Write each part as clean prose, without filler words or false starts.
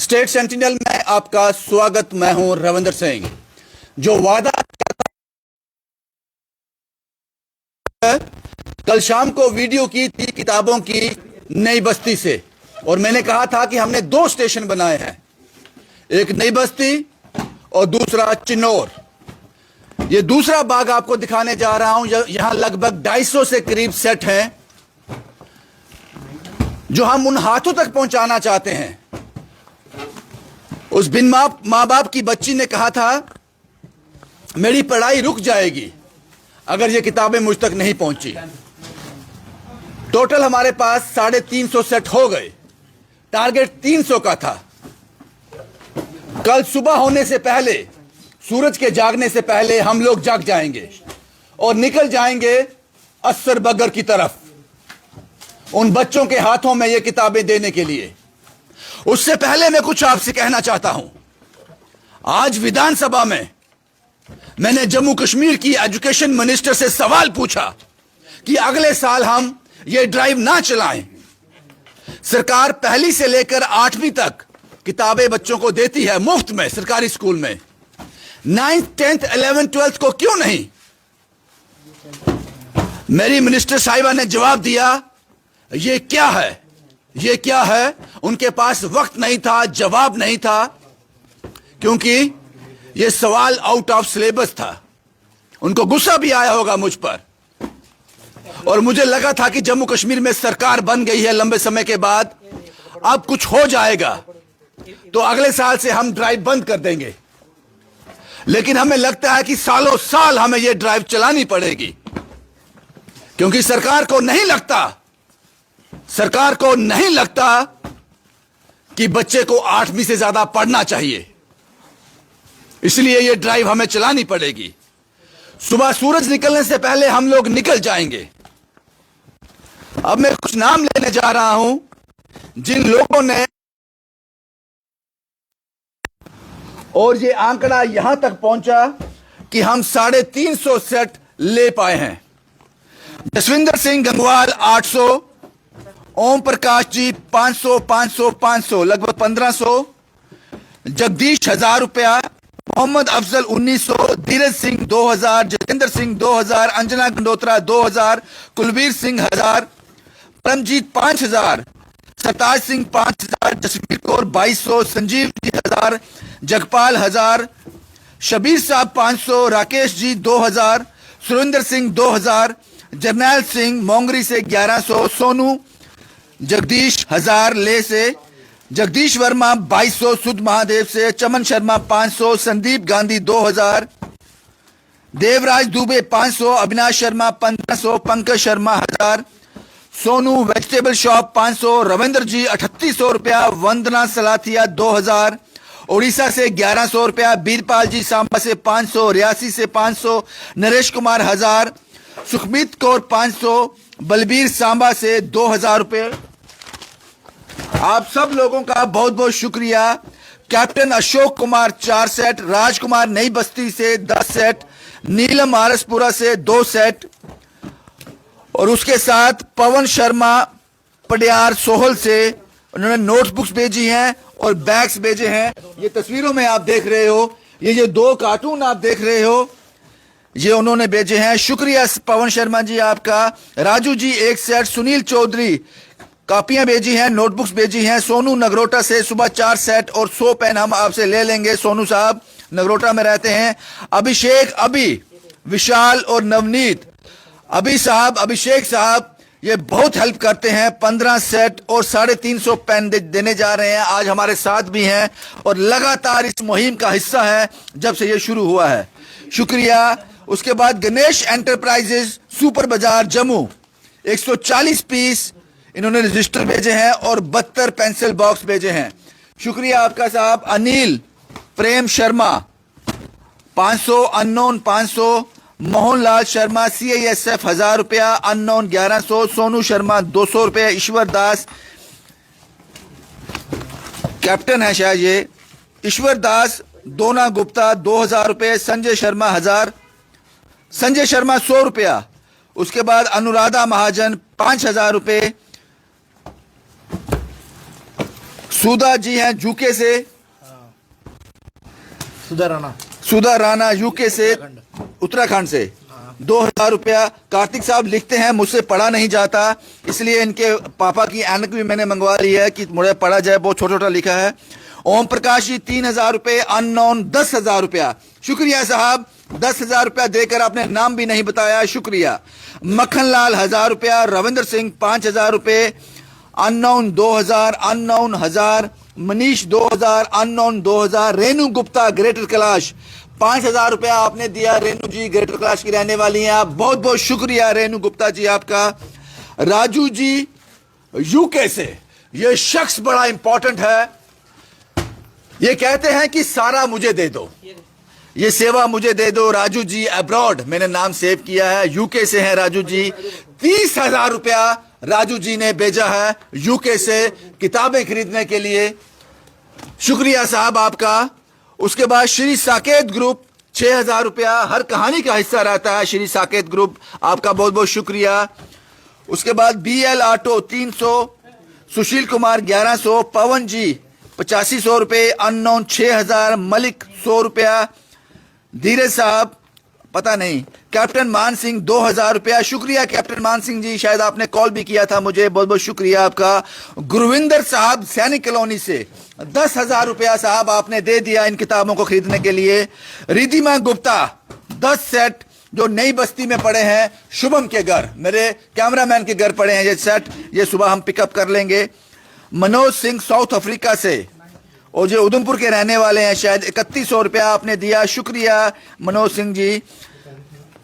State sentinel में आपका स्वागत। मैं हूं रविंदर सिंह। जो वादा कल शाम को वीडियो की थी किताबों की नई बस्ती से, और मैंने कहा था कि हमने 2 स्टेशन बनाए हैं, एक नई बस्ती और दूसरा चिन्नौर। ये दूसरा बाग आपको दिखाने जा रहा हूं। यहां लगभग 250 से करीब सेट हैं जो हम उन हाथों तक पहुंचाना चाहते हैं। उस बिन मां बाप की बच्ची ने कहा था मेरी पढ़ाई रुक जाएगी अगर ये किताबें मुझ तक नहीं पहुंची। टोटल हमारे पास 350 सेट हो गए। टारगेट 300 का था। कल सुबह होने से पहले, सूरज के जागने से पहले हम लोग जाग जाएंगे और निकल जाएंगे अस्सर बगर की तरफ, उन बच्चों के हाथों में ये किताबें देने के लिए। उससे पहले मैं कुछ आपसे कहना चाहता हूं। आज विधानसभा में मैंने जम्मू कश्मीर की एजुकेशन मिनिस्टर से सवाल पूछा कि अगले साल हम ये ड्राइव ना चलाएं। सरकार पहली से लेकर 8वीं तक किताबें बच्चों को देती है मुफ्त में सरकारी स्कूल में। 9th, 10th, 11th, 12th को क्यों नहीं? मेरी मिनिस्टर साहिबा ने जवाब दिया, ये क्या है, ये क्या है। उनके पास वक्त नहीं था, जवाब नहीं था, क्योंकि ये सवाल आउट ऑफ सिलेबस था। उनको गुस्सा भी आया होगा मुझ पर, और मुझे लगा था कि जम्मू कश्मीर में सरकार बन गई है लंबे समय के बाद, अब कुछ हो जाएगा तो अगले साल से हम ड्राइव बंद कर देंगे। लेकिन हमें लगता है कि सालों साल हमें यह ड्राइव चलानी पड़ेगी, क्योंकि सरकार को नहीं लगता कि बच्चे को 8वीं से ज्यादा पढ़ना चाहिए। इसलिए यह ड्राइव हमें चलानी पड़ेगी। सुबह सूरज निकलने से पहले हम लोग निकल जाएंगे। अब मैं कुछ नाम लेने जा रहा हूं जिन लोगों ने, और ये आंकड़ा यहां तक पहुंचा कि हम 350 सेट ले पाए हैं। जसविंदर सिंह गंगवाल 800, ओम प्रकाश जी 500, 500, 500, लगभग 1500, जगदीश 1000 रुपया, मोहम्मद अफजल 1900, धीरज सिंह 2000, जितेंद्र सिंह 2000, अंजना गंडोत्रा 2000, कुलवीर सिंह 1000, परमजीत 5000, सरताज सिंह 5000, जसवीर कौर 2200, संजीव जी 1000, जगपाल 1000, शबीर साहब 500, राकेश जी 2000, सुरेंद्र सिंह 2000, जरनैल सिंह मोंगरी से 1100, सोनू जगदीश 1000 ले से, जगदीश वर्मा 2200 सुध महादेव से, चमन शर्मा 500, संदीप गांधी 2000, देवराज दुबे 500, अविनाश शर्मा 1500, पंकज शर्मा 1000, सोनू वेजिटेबल शॉप 500, रविंद्र जी 3800 रुपया, वंदना सलाथिया 2000, उड़ीसा से 1100 रुपया, बीरपाल जी सांबा से 500, रियासी से 500, नरेश कुमार 1000, सुखमीत कौर 500, बलबीर सांबा से 2000 रुपये। आप सब लोगों का बहुत बहुत शुक्रिया। कैप्टन अशोक कुमार 4 सेट, राजकुमार नई बस्ती से 10 सेट, नीलम आरसपुरा से 2 सेट, और उसके साथ पवन शर्मा पडियार सोहल से उन्होंने नोटबुक्स भेजी हैं और बैग्स भेजे हैं। ये तस्वीरों में आप देख रहे हो, ये जो 2 कार्टून आप देख रहे हो, ये उन्होंने भेजे हैं। शुक्रिया पवन शर्मा जी आपका। राजू जी 1 सेट, सुनील चौधरी कॉपियां भेजी हैं, नोटबुक्स भेजी हैं। सोनू नगरोटा से सुबह 4 सेट और 100 पेन हम आपसे ले लेंगे। सोनू साहब नगरोटा में रहते हैं। अभिषेक, अभी, विशाल और नवनीत, अभिषेक साहब ये बहुत हेल्प करते हैं। 15 सेट और 350 पेन देने जा रहे हैं। आज हमारे साथ भी हैं और लगातार इस मुहिम का हिस्सा है जब से ये शुरू हुआ है। शुक्रिया। उसके बाद गणेश एंटरप्राइजेस सुपर बाजार जम्मू 140 पीस इन्होंने रजिस्टर भेजे हैं और 72 पेंसिल बॉक्स भेजे हैं। शुक्रिया आपका साहब। अनिल प्रेम शर्मा 500, अननोन 500, मोहनलाल शर्मा CISF 1000 रुपया, अननोन 1100, सोनू शर्मा 200 रुपया, ईश्वर दास कैप्टन है शायद ये, ईश्वर दास दोना गुप्ता 2000 रुपये, संजय शर्मा 1000, संजय शर्मा 100 रुपया। उसके बाद अनुराधा महाजन 5000 रुपये, सुधा जी हैं यूके से, सुधा राणा यूके से, उत्तराखंड से 2000 रुपया। कार्तिक साहब लिखते हैं मुझसे पढ़ा नहीं जाता, इसलिए इनके पापा की ऐनक भी मैंने मंगवा ली है कि मुझे पढ़ा जाए, बहुत छोटा छोटा लिखा है। ओम प्रकाश जी 3000 रुपये, अननोन 10,000 रुपया। शुक्रिया साहब, 10,000 रुपया देकर आपने नाम भी नहीं बताया, शुक्रिया। मक्खन लाल 1000 रुपया, रविंद्र सिंह 5000 रुपये, unknown 2000, unknown 1000, Manish 2000, unknown 2000। Renu Gupta greater Kailash 5000 रुपया आपने दिया। रेनू जी ग्रेटर कैलाश की रहने वाली हैं आप, बहुत बहुत शुक्रिया रेनू गुप्ता जी आपका। राजू जी यूके से, ये शख्स बड़ा इंपॉर्टेंट है, ये कहते हैं कि सारा मुझे दे दो, ये सेवा मुझे दे दो। राजू जी अब्रॉड, मैंने नाम सेव किया है, यूके से हैं राजू जी। 30,000 रुपया राजू जी ने भेजा है यूके से किताबें खरीदने के लिए, शुक्रिया साहब आपका। उसके बाद श्री साकेत ग्रुप 6,000 रुपया, हर कहानी का हिस्सा रहता है श्री साकेत ग्रुप, आपका बहुत बहुत शुक्रिया। उसके बाद BL ऑटो 300, सुशील कुमार 1100, पवन जी 8500 रुपये, अननोन 6000, मलिक 100 रुपया, धीरज साहब पता नहीं, कैप्टन मान सिंह 2000 रुपया, शुक्रिया कैप्टन मान सिंह जी, शायद आपने कॉल भी किया था मुझे, बहुत बहुत शुक्रिया आपका। गुरविंदर साहब सैनिक कॉलोनी से 10,000 रुपया साहब आपने दे दिया इन किताबों को खरीदने के लिए। रिधिमा गुप्ता 10 सेट जो नई बस्ती में पड़े हैं, शुभम के घर, मेरे कैमरामैन के घर पड़े हैं ये सेट, ये सुबह हम पिकअप कर लेंगे। मनोज सिंह साउथ अफ्रीका से, और जो उधमपुर के रहने वाले हैं, शायद 3100 रुपया आपने दिया, शुक्रिया मनोज सिंह जी।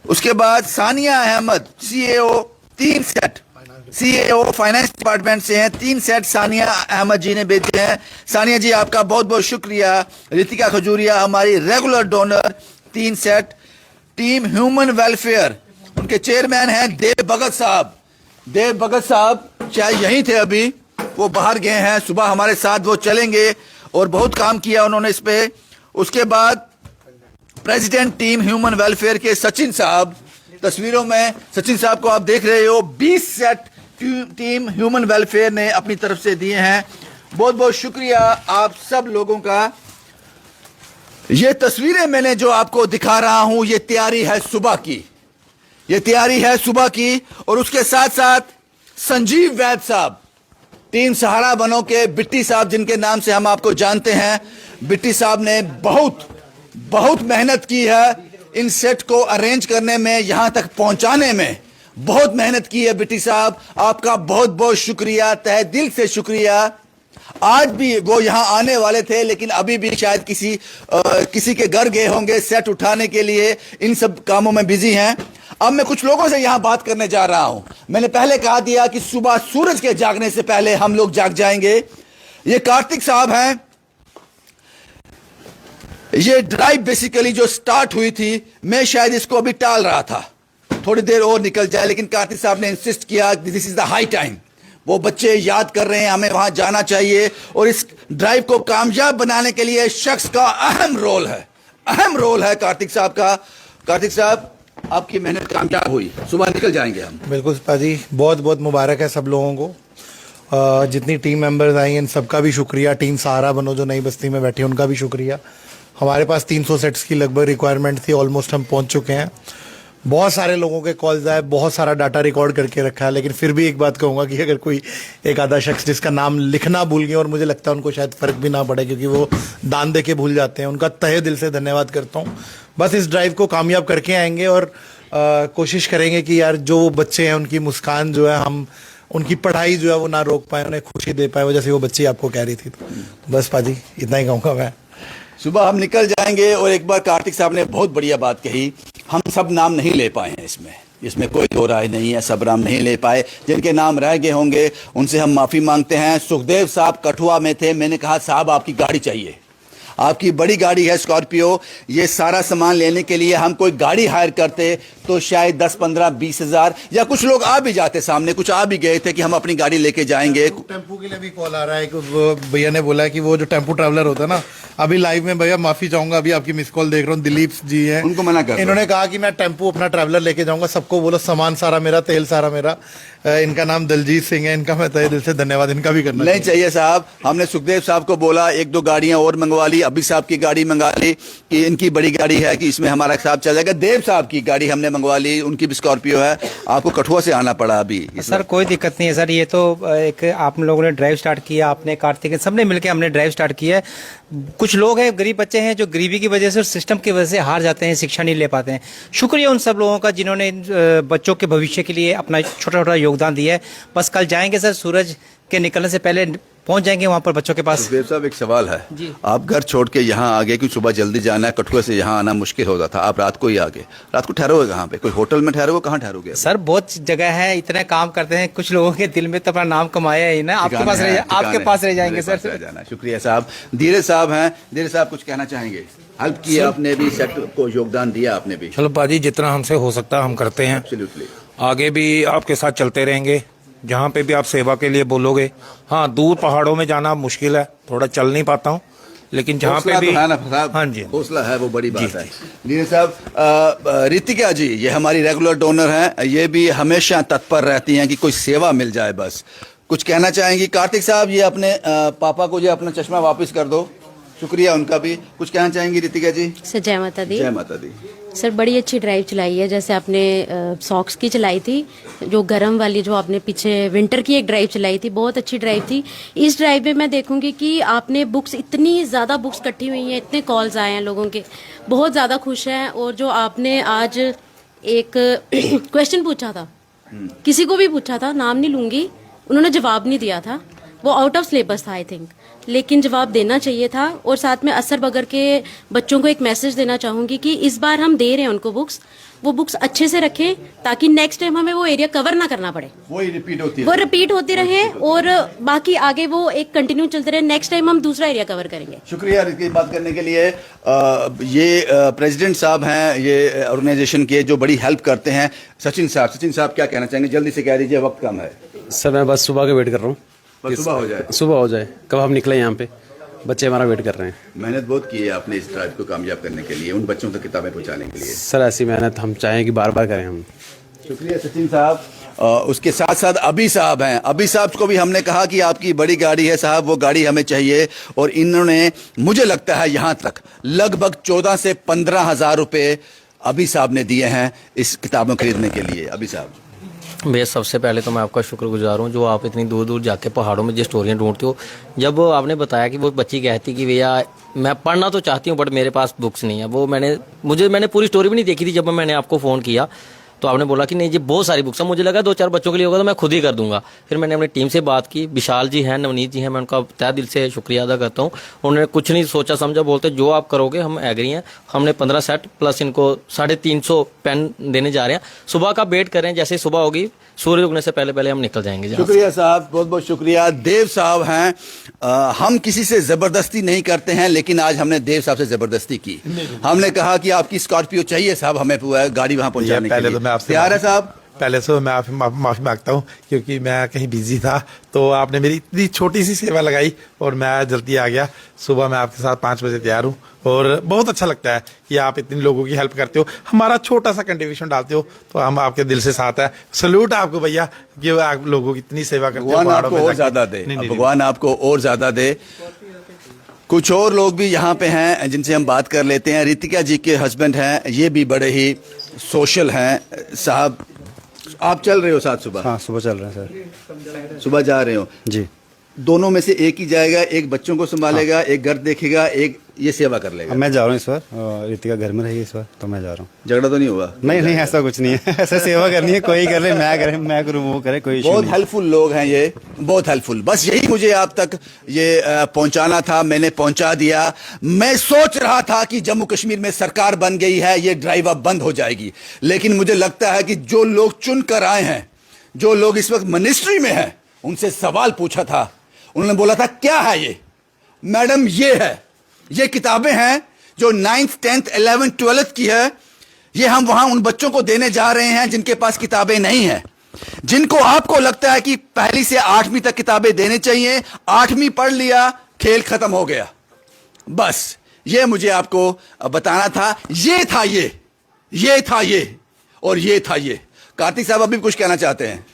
उसके बाद Sania Ahmed CAO 3 set, CAO finance department से हैं, 3 सेट सानिया अहमद जी ने भेजे हैं, सानिया जी आपका बहुत बहुत शुक्रिया। रितिका खजूरिया हमारी regular donor 3 set. Team human welfare, उनके चेयरमैन हैं देव भगत साहब, देव भगत साहब शायद यहीं थे, अभी वो बाहर गए हैं, सुबह हमारे साथ वो चलेंगे और बहुत काम किया उन्होंने इस पे। उसके बाद प्रेसिडेंट टीम ह्यूमन वेलफेयर के सचिन साहब, तस्वीरों में सचिन साहब को आप देख रहे हो, 20 सेट टीम ह्यूमन वेलफेयर ने अपनी तरफ से दिए हैं, बहुत बहुत शुक्रिया आप सब लोगों का। ये तस्वीरें मैंने जो आपको दिखा रहा हूं, ये तैयारी है सुबह की, ये तैयारी है सुबह की। और उसके साथ साथ संजीव वैद साहब, टीम सहारा बनों के बिट्टी साहब, जिनके नाम से हम आपको जानते हैं, बिट्टी साहब ने बहुत बहुत मेहनत की है इन सेट को अरेंज करने में, यहां तक पहुंचाने में बहुत मेहनत की है बिट्टी साहब, आपका बहुत बहुत शुक्रिया, तहे दिल से शुक्रिया। आज भी वो यहां आने वाले थे, लेकिन अभी भी शायद किसी के घर गए होंगे सेट उठाने के लिए, इन सब कामों में बिजी हैं। अब मैं कुछ लोगों से यहां बात करने जा रहा हूं। मैंने पहले कहा दिया कि सुबह सूरज के जागने से पहले हम लोग जाग जाएंगे। ये कार्तिक साहब हैं, ये ड्राइव बेसिकली जो स्टार्ट हुई थी, मैं शायद इसको अभी टाल रहा था, थोड़ी देर और निकल जाए, लेकिन कार्तिक साहब ने इंसिस्ट किया this is the high time, वो बच्चे याद कर रहे हैं हमें वहां जाना चाहिए, और इस ड्राइव को कामयाब बनाने के लिए शख्स का अहम रोल है, अहम रोल है कार्तिक साहब का। कार्तिक साहब आपकी मेहनत कामयाब हुई, सुबह निकल जाएंगे हम। बिल्कुल पाजी, बहुत बहुत मुबारक है सब लोगों को, जितनी टीम मेंबर्स आई इन सबका भी शुक्रिया। टीम सहारा बनो जो नई बस्ती में बैठी उनका भी शुक्रिया। हमारे पास 300 सेट्स की लगभग रिक्वायरमेंट थी, ऑलमोस्ट हम पहुंच चुके हैं। बहुत सारे लोगों के कॉल्स आए, बहुत सारा डाटा रिकॉर्ड करके रखा है, लेकिन फिर भी एक बात कहूँगा कि अगर कोई एक आधा शख्स जिसका नाम लिखना भूल गया, और मुझे लगता है उनको शायद फ़र्क भी ना पड़े क्योंकि वो दान दे के भूल जाते हैं, उनका तहे दिल से धन्यवाद करता हूँ। बस इस ड्राइव को कामयाब करके आएंगे और कोशिश करेंगे कि यार जो बच्चे हैं उनकी मुस्कान जो है, हम उनकी पढ़ाई जो है वो ना रोक पाए, उन्हें खुशी दे पाए, जैसे वो बच्ची आपको कह रही थी। तो बस पाजी इतना ही कहूँगा मैं। सुबह हम निकल जाएंगे। और एक बार कार्तिक साहब ने बहुत बढ़िया बात कही, हम सब नाम नहीं ले पाए हैं इसमें कोई दो राय नहीं है, सब नाम नहीं ले पाए, जिनके नाम रह गए होंगे उनसे हम माफ़ी मांगते हैं। सुखदेव साहब कठुआ में थे, मैंने कहा साहब आपकी गाड़ी चाहिए, आपकी बड़ी गाड़ी है स्कॉर्पियो, ये सारा सामान लेने के लिए हम कोई गाड़ी हायर करते तो शायद 10, 15, 20 हज़ार, या कुछ लोग आ भी जाते, सामने कुछ आ भी गए थे कि हम अपनी गाड़ी लेके जाएंगे। टेम्पू के लिए भी कॉल आ रहा है, भैया ने बोला कि वो जो टेम्पू ट्रैवलर होता है ना, अभी लाइव में भैया माफी चाहूंगा, अभी आपकी मिस कॉल देख रहा हूँ, दिलीप जी हैं, उनको मना कर, इन्होंने कहा कि मैं टेम्पू अपना ट्रैवलर लेके जाऊंगा, सबको बोलो सामान सारा मेरा, तेल सारा मेरा, इनका नाम दलजीत सिंह है, इनका मैं तहे दिल से धन्यवाद इनका भी करना नहीं चाहिए साहब। हमने सुखदेव साहब को बोला 1-2 गाड़ियां और मंगवा ली, अभी साहब की गाड़ी मंगा ली कि इनकी बड़ी गाड़ी है कि इसमें हमारा हिसाब चल जाएगा। देव साहब की गाड़ी हमने मंगवा ली, उनकी भी स्कॉर्पियो है। आपको कठुआ से आना पड़ा अभी। सर कोई दिक्कत नहीं है सर, ये तो एक आप लोगों ने ड्राइव स्टार्ट किया, आपने कार्तिक सबने मिलकर हमने ड्राइव स्टार्ट किया है। कुछ लोग हैं गरीब बच्चे हैं जो गरीबी की वजह से और सिस्टम की वजह से हार जाते हैं, शिक्षा नहीं ले पाते हैं। शुक्रिया उन सब लोगों का जिन्होंने बच्चों के भविष्य के लिए अपना छोटा छोटा योगदान दिया है। बस कल जाएंगे सर, सूरज के निकलने से पहले पहुंच जाएंगे वहां पर बच्चों के पास। सुखदेव साहब एक सवाल है जी। आप घर छोड़ के यहाँ आ गए कि सुबह जल्दी जाना है, कठुआ से यहाँ आना मुश्किल होता था, आप रात को ही आ गए। रात को ठहरोगे कहाँ पे? कोई होटल में ठहरोगे? कहाँ ठहरोगे? सर बहुत जगह है, इतने काम करते हैं, कुछ लोगों के दिल में तो अपना नाम कमाया ही ना। आपके पास रह जाएंगे सर। शुक्रिया साहब। धीरज साहब हैं, धीरज साहब कुछ कहना चाहेंगे? हेल्प किया आपने भी, सेट को योगदान दिया आपने भी। चलो पाजी, जितना हमसे हो सकता है हम करते हैं। एब्सोल्युटली। आगे भी आपके साथ चलते रहेंगे, जहाँ पे भी आप सेवा के लिए बोलोगे। हाँ, दूर पहाड़ों में जाना मुश्किल है, थोड़ा चल नहीं पाता हूँ, लेकिन जहाँ पे भी है ना साहब, हाँ जी, हौसला है, वो बड़ी बात है। धीरज साहब, रितिका जी ये हमारी रेगुलर डोनर हैं, ये भी हमेशा तत्पर रहती हैं कि कोई सेवा मिल जाए बस। कुछ कहना चाहेंगी? कार्तिक साहब ये अपने पापा को जो अपना चश्मा वापस कर दो, शुक्रिया उनका भी। कुछ कहना चाहेंगी रितिका जी? सर जय माता दी। जय माता दी। सर बड़ी अच्छी ड्राइव चलाई है, जैसे आपने सॉक्स की चलाई थी, जो गरम वाली, जो आपने पीछे विंटर की एक ड्राइव चलाई थी, बहुत अच्छी ड्राइव थी। इस ड्राइव में मैं देखूंगी कि आपने बुक्स, इतनी ज़्यादा बुक्स इकट्ठी हुई हैं, इतने कॉल्स आए हैं लोगों के, बहुत ज़्यादा खुश हैं। और जो आपने आज एक क्वेश्चन पूछा था, किसी को भी पूछा था, नाम नहीं लूंगी, उन्होंने जवाब नहीं दिया था, वो आउट ऑफ सिलेबस था आई थिंक, लेकिन जवाब देना चाहिए था। और साथ में असर बगर के बच्चों को एक मैसेज देना चाहूंगी कि इस बार हम दे रहे हैं उनको बुक्स, वो बुक्स अच्छे से रखें ताकि नेक्स्ट टाइम हमें वो एरिया कवर ना करना पड़े, वो रिपीट होती रहे और बाकी आगे वो एक कंटिन्यू चलते रहे। नेक्स्ट टाइम हम दूसरा एरिया कवर करेंगे। शुक्रिया इसकी बात करने के लिए। ये प्रेसिडेंट साहब हैं ये ऑर्गेनाइजेशन के, जो बड़ी हेल्प करते हैं। सचिन साहब क्या कहना चाहेंगे? जल्दी से कह दीजिए, वक्त कम है। सर मैं बस सुबह का वेट कर रहा हूँ, सुबह हो जाए कब हम निकले यहाँ पे, बच्चे हमारा वेट कर रहे हैं। मेहनत बहुत की है आपने इस ड्राइव को कामयाब करने के लिए, उन बच्चों तक किताबें पहुँचाने के लिए। सर ऐसी मेहनत हम चाहें कि बार बार करें हम। शुक्रिया सचिन साहब। उसके साथ साथ अभी साहब हैं, अभी साहब को भी हमने कहा कि आपकी बड़ी गाड़ी है साहब, वो गाड़ी हमें चाहिए। और इन्होंने मुझे लगता है यहाँ तक लगभग 14 से 15 हज़ार रुपये अभी साहब ने दिए हैं इस किताबों खरीदने के लिए। अभी साहब भैया सबसे पहले तो मैं आपका शुक्रगुजार हूँ जो आप इतनी दूर दूर जाके पहाड़ों में जो स्टोरियाँ ढूंढते हो। जब आपने बताया कि वो बच्ची कहती कि भैया मैं पढ़ना तो चाहती हूँ बट मेरे पास बुक्स नहीं है, वो मैंने पूरी स्टोरी भी नहीं देखी थी। जब मैंने आपको फ़ोन किया तो आपने बोला कि नहीं जी बहुत सारी बुक्स हैं, मुझे लगा 2-4 बच्चों के लिए होगा तो मैं खुद ही कर दूंगा। फिर मैंने अपनी टीम से बात की, विशाल जी हैं, नवनीत जी हैं, मैं उनका तहे दिल से शुक्रिया अदा करता हूँ। उन्होंने कुछ नहीं सोचा समझा, बोलते जो आप करोगे हम एग्री हैं। हमने 15 सेट प्लस इनको 350 पेन देने जा रहे हैं। सुबह का वेट करें, जैसे सुबह होगी सूर्य उगने से पहले पहले हम निकल जाएंगे। शुक्रिया साहब, बहुत बहुत शुक्रिया। देव साहब हैं, हम किसी से जबरदस्ती नहीं करते हैं, लेकिन आज हमने देव साहब से जबरदस्ती की। हमने कहा कि आपकी स्कॉर्पियो चाहिए साहब, हमें गाड़ी वहां पहुंचाने के लिए। तैयार है साहब? पहले से मैं आपसे माफ़ी मांगता हूँ क्योंकि मैं कहीं बिजी था, तो आपने मेरी इतनी छोटी सी सेवा लगाई और मैं जल्दी आ गया। सुबह मैं आपके साथ 5 बजे तैयार हूँ और बहुत अच्छा लगता है कि आप इतने लोगों की हेल्प करते हो, हमारा छोटा सा कंट्रीब्यूशन डालते हो, तो हम आपके दिल से साथ है। सल्यूट आपको भैया कि आप लोगों की इतनी सेवा करते हो। भगवान आपको और ज्यादा दे, भगवान आपको और ज्यादा दे। कुछ और लोग भी यहाँ पे हैं जिनसे हम बात कर लेते हैं। रितिका जी के हस्बैंड हैं, ये भी बड़े ही सोशल हैं साहब। आप चल रहे हो साथ सुबह? हाँ सुबह चल रहे हैं सर। सुबह जा रहे हो जी। दोनों में से एक ही जाएगा, एक बच्चों को संभालेगा, एक घर देखेगा, एक ये सेवा कर लेगा। मैं जा रहा हूँ इस बार, रितिका घर में रहेगी इस बार, तो मैं जा रहा हूँ। झगड़ा तो नहीं हुआ? नहीं ऐसा कुछ नहीं है, ऐसा सेवा करनी है, कोई करे मैं करूँ वो करे, कोई इशू नहीं। बहुत हेल्पफुल लोग हैं ये, बहुत हेल्पफुल। बस यही मुझे आप तक ये पहुंचाना था, मैंने पहुंचा दिया। मैं सोच रहा था कि जम्मू कश्मीर में सरकार बन गई है, ये ड्राइव अब बंद हो जाएगी, लेकिन मुझे लगता है कि जो लोग चुन कर आए हैं, जो लोग इस वक्त मिनिस्ट्री में हैं, उनसे सवाल पूछा था, उन्होंने बोला था क्या है ये? मैडम ये है, ये किताबें हैं जो 9th 10th 11th 12th की है। ये हम वहां उन बच्चों को देने जा रहे हैं जिनके पास किताबें नहीं हैं, जिनको आपको लगता है कि पहली से 8वीं तक किताबें देने चाहिए, 8वीं पढ़ लिया, खेल खत्म हो गया। बस ये मुझे आपको बताना था। ये था ये था ये और ये था ये। कार्तिक साहब अभी कुछ कहना चाहते हैं?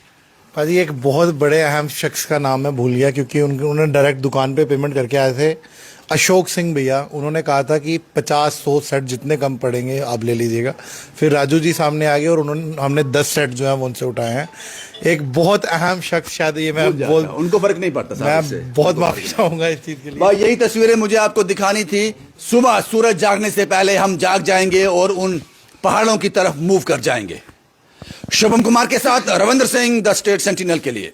भाजी एक बहुत बड़े अहम शख्स का नाम मैं भूल गया, क्योंकि उन्होंने डायरेक्ट दुकान पे पेमेंट करके आए थे। अशोक सिंह भैया, उन्होंने कहा था कि 50-100 सेट जितने कम पड़ेंगे आप ले लीजिएगा। फिर राजू जी सामने आ गए और हमने 10 सेट जो है वो उनसे उठाए हैं। एक बहुत अहम शख्स, शायद ये मैं बोल, उनको फर्क नहीं पड़ता साहब इससे। मैं बहुत माफी चाहूंगा इस चीज के लिए। भाई यही तस्वीरें मुझे आपको दिखानी थी। सुबह सूरज जागने से पहले हम जाग जाएंगे और उन पहाड़ों की तरफ मूव कर जाएंगे। शुभम कुमार के साथ Ravindra Singh, the state sentinel के लिए।